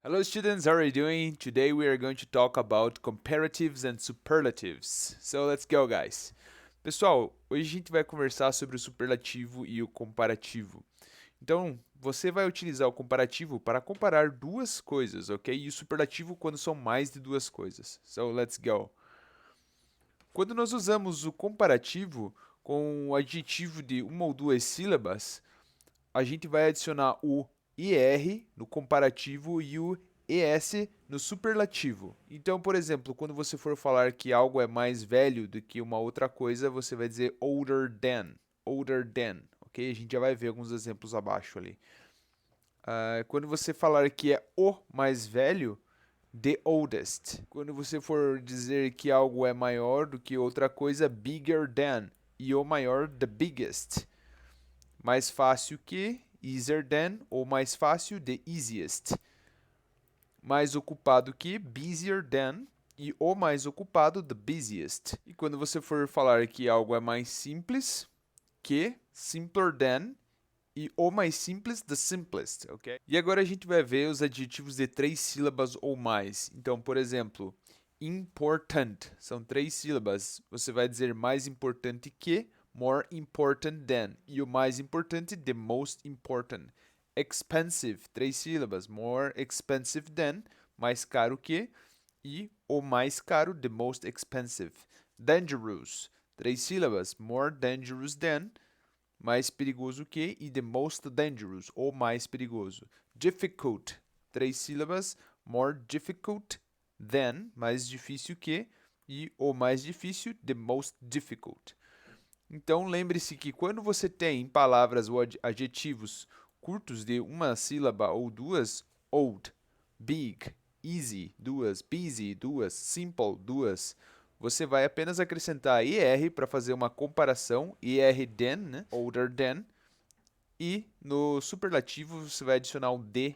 Hello students, how are you doing? Today we are going to talk about comparatives and superlatives. So let's go, guys. Pessoal, hoje a gente vai conversar sobre o superlativo e o comparativo. Então, você vai utilizar o comparativo para comparar duas coisas, ok? E o superlativo quando são mais de duas coisas. So let's go. Quando nós usamos o comparativo com o adjetivo de uma ou duas sílabas, a gente vai adicionar o IR no comparativo e o ES no superlativo. Então, por exemplo, quando você for falar que algo é mais velho do que uma outra coisa, você vai dizer older than, ok? A gente já vai ver alguns exemplos abaixo ali. Quando você falar que é o mais velho, the oldest. Quando você for dizer que algo é maior do que outra coisa, bigger than. E o maior, the biggest. Mais fácil que, easier than, ou mais fácil, the easiest. Mais ocupado que, busier than, e o mais ocupado, the busiest. E quando você for falar que algo é mais simples que, simpler than, e o mais simples, the simplest, ok? E agora a gente vai ver os adjetivos de três sílabas ou mais. Então, por exemplo, important, são três sílabas. Você vai dizer mais importante que, more important than. E o mais importante, the most important. Expensive, três sílabas. More expensive than, mais caro que. E o mais caro, the most expensive. Dangerous, três sílabas. More dangerous than, mais perigoso que. E the most dangerous, o mais perigoso. Difficult, três sílabas. More difficult than, mais difícil que. E o mais difícil, the most difficult. Então, lembre-se que quando você tem palavras ou adjetivos curtos de uma sílaba ou duas, old, big, easy, duas, busy, duas, simple, duas, você vai apenas acrescentar er para fazer uma comparação, er than, né? Older than, e no superlativo você vai adicionar um d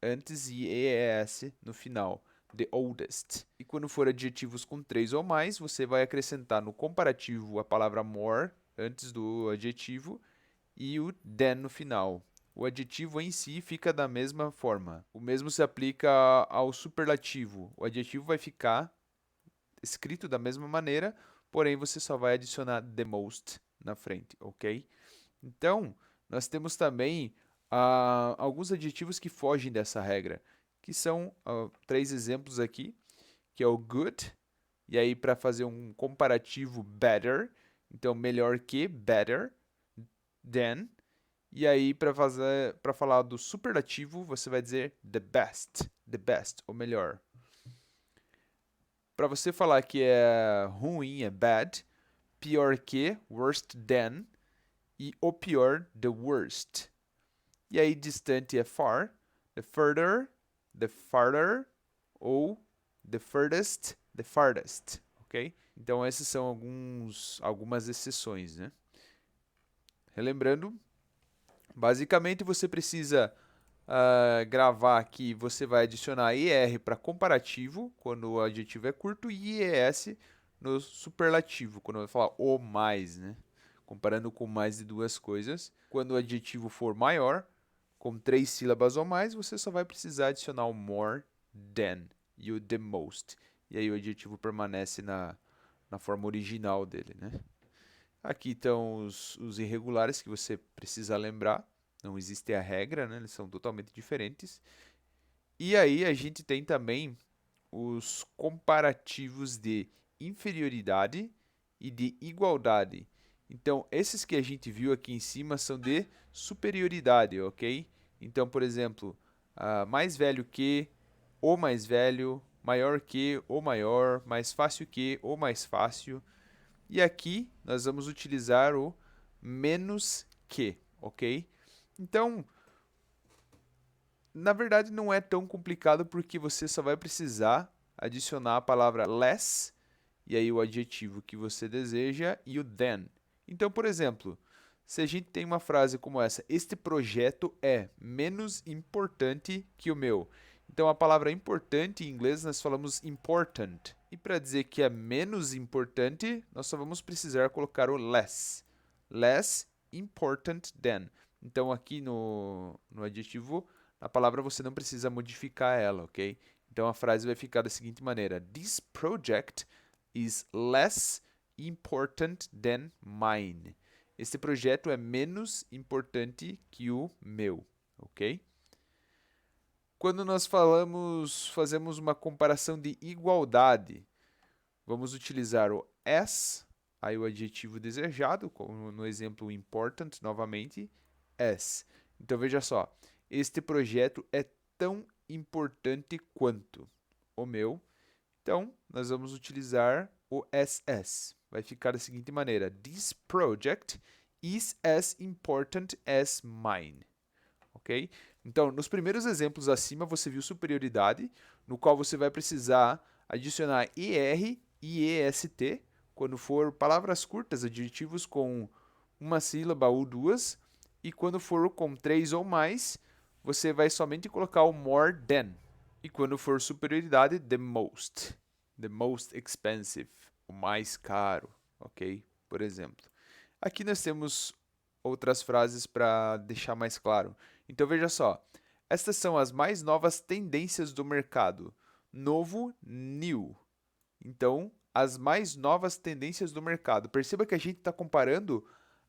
antes e es no final. The oldest. E quando for adjetivos com três ou mais, você vai acrescentar no comparativo a palavra more antes do adjetivo e o than no final. O adjetivo em si fica da mesma forma. O mesmo se aplica ao superlativo. O adjetivo vai ficar escrito da mesma maneira, porém você só vai adicionar the most na frente, ok? Então, nós temos também alguns adjetivos que fogem dessa regra, que são três exemplos aqui, que é o good, e aí para fazer um comparativo, better, então melhor que, better, than, e aí para falar do superlativo, você vai dizer the best, ou melhor. Para você falar que é ruim, é bad, pior que, worst than, e o pior, the worst. E aí distante é far, the farther, ou the farthest, ok? Então essas são algumas exceções, né? Relembrando, basicamente você precisa gravar que você vai adicionar ER para comparativo, quando o adjetivo é curto, e ES no superlativo, quando vai falar o mais, né? Comparando com mais de duas coisas. Quando o adjetivo for maior, com três sílabas ou mais, você só vai precisar adicionar o more than e o the most. E aí o adjetivo permanece na forma original dele, né? Aqui estão os irregulares que você precisa lembrar. Não existe a regra, né? Eles são totalmente diferentes. E aí a gente tem também os comparativos de inferioridade e de igualdade. Então, esses que a gente viu aqui em cima são de superioridade, ok? Então, por exemplo, mais velho que, o mais velho, maior que, o maior, mais fácil que, o mais fácil. E aqui nós vamos utilizar o menos que, ok? Então, na verdade não é tão complicado porque você só vai precisar adicionar a palavra less e aí o adjetivo que você deseja e o than. Então, por exemplo, se a gente tem uma frase como essa, este projeto é menos importante que o meu. Então, a palavra importante em inglês nós falamos important. E para dizer que é menos importante, nós só vamos precisar colocar o less. Less important than. Então, aqui no adjetivo, a palavra você não precisa modificar ela, ok? Então a frase vai ficar da seguinte maneira: This project is less important than mine. Este projeto é menos importante que o meu, ok? Quando nós fazemos uma comparação de igualdade, vamos utilizar o as, aí o adjetivo desejado, como no exemplo important, novamente, as. Então veja só, este projeto é tão importante quanto o meu. Então, nós vamos utilizar o SS. Vai ficar da seguinte maneira: This project is as important as mine. Ok? Então, nos primeiros exemplos acima, você viu superioridade, no qual você vai precisar adicionar ER e EST, quando for palavras curtas, adjetivos com uma sílaba ou duas, e quando for com três ou mais, você vai somente colocar o more than. E quando for superioridade, the most expensive, o mais caro, ok? Por exemplo. Aqui nós temos outras frases para deixar mais claro. Então veja só, estas são as mais novas tendências do mercado. Novo, new. Então, as mais novas tendências do mercado. Perceba que a gente está comparando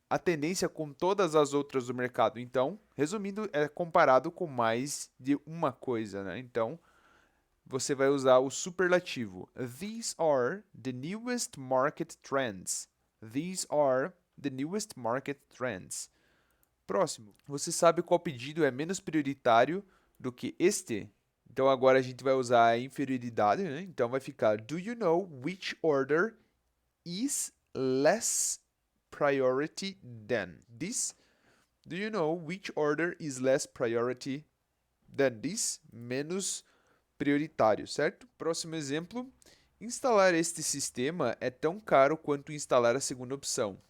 a tendência com todas as outras do mercado. Então, resumindo, é comparado com mais de uma coisa, né? Então, você vai usar o superlativo. These are the newest market trends. These are the newest market trends. Próximo. Você sabe qual pedido é menos prioritário do que este? Então agora a gente vai usar a inferioridade, né? Então vai ficar Do you know which order is less priority than this? Do you know which order is less priority than this? Menos prioritário, certo? Próximo exemplo. Instalar este sistema é tão caro quanto instalar a segunda opção.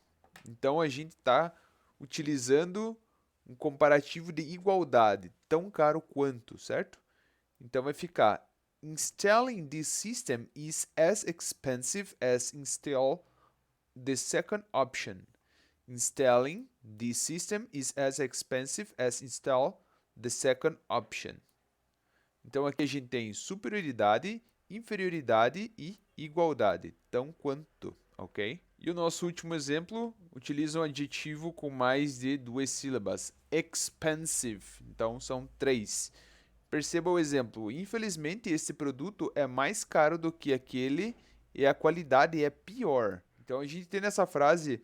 Então a gente está utilizando um comparativo de igualdade, tão caro quanto, certo? Então vai ficar Installing this system is as expensive as install the second option. Installing this system is as expensive as install the second option. Então aqui a gente tem superioridade, inferioridade e igualdade, tão quanto, ok? E o nosso último exemplo utiliza um adjetivo com mais de duas sílabas, expensive, então são três. Perceba o exemplo, infelizmente esse produto é mais caro do que aquele e a qualidade é pior. Então a gente tem nessa frase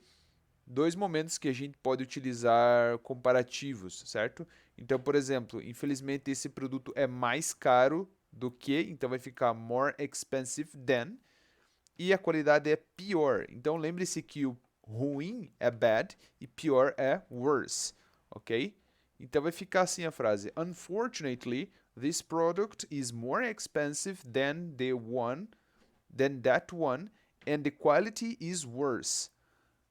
dois momentos que a gente pode utilizar comparativos, certo? Então, por exemplo, infelizmente esse produto é mais caro do que, então vai ficar more expensive than, e a qualidade é pior. Então lembre-se que o ruim é bad e pior é worse, ok? Então vai ficar assim a frase: Unfortunately, this product is more expensive than that one, and the quality is worse.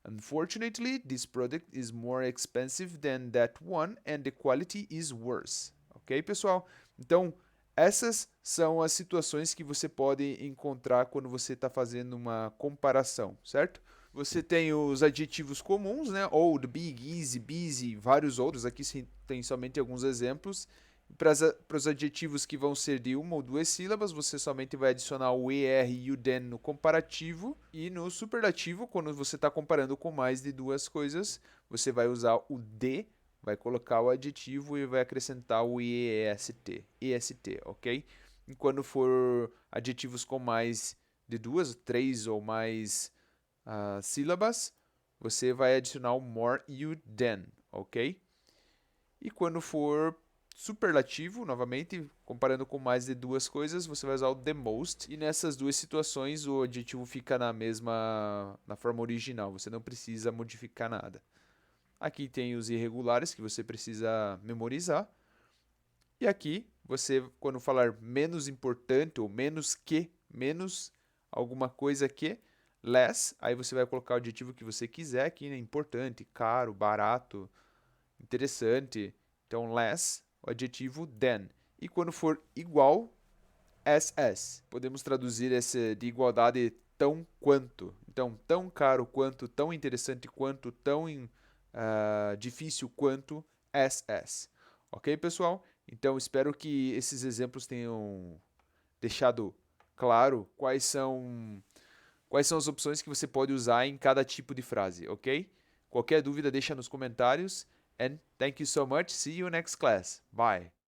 Unfortunately, this product is more expensive than that one and the quality is worse. Ok, pessoal? Então, essas são as situações que você pode encontrar quando você está fazendo uma comparação, certo? Você tem os adjetivos comuns, né? Old, big, easy, busy, vários outros. Aqui tem somente alguns exemplos. Para os adjetivos que vão ser de uma ou duas sílabas, você somente vai adicionar o ER e o THEN no comparativo. E no superlativo, quando você está comparando com mais de duas coisas, você vai usar o D, vai colocar o adjetivo e vai acrescentar o EST, ok? E quando for adjetivos com mais de duas, três ou mais sílabas, você vai adicionar o more e o than, ok? E quando for superlativo, novamente, comparando com mais de duas coisas, você vai usar o the most. E nessas duas situações, o adjetivo fica na forma original. Você não precisa modificar nada. Aqui tem os irregulares que você precisa memorizar. E aqui, você, quando falar menos importante ou menos que, menos alguma coisa que, less, aí você vai colocar o adjetivo que você quiser aqui, né? Importante, caro, barato, interessante. Então, less, o adjetivo than. E quando for igual, as. Podemos traduzir essa de igualdade tão quanto. Então, tão caro quanto, tão interessante quanto, tão difícil quanto, as. Ok, pessoal? Então, espero que esses exemplos tenham deixado claro quais são as opções que você pode usar em cada tipo de frase, ok? Qualquer dúvida, deixa nos comentários. And thank you so much. See you next class. Bye.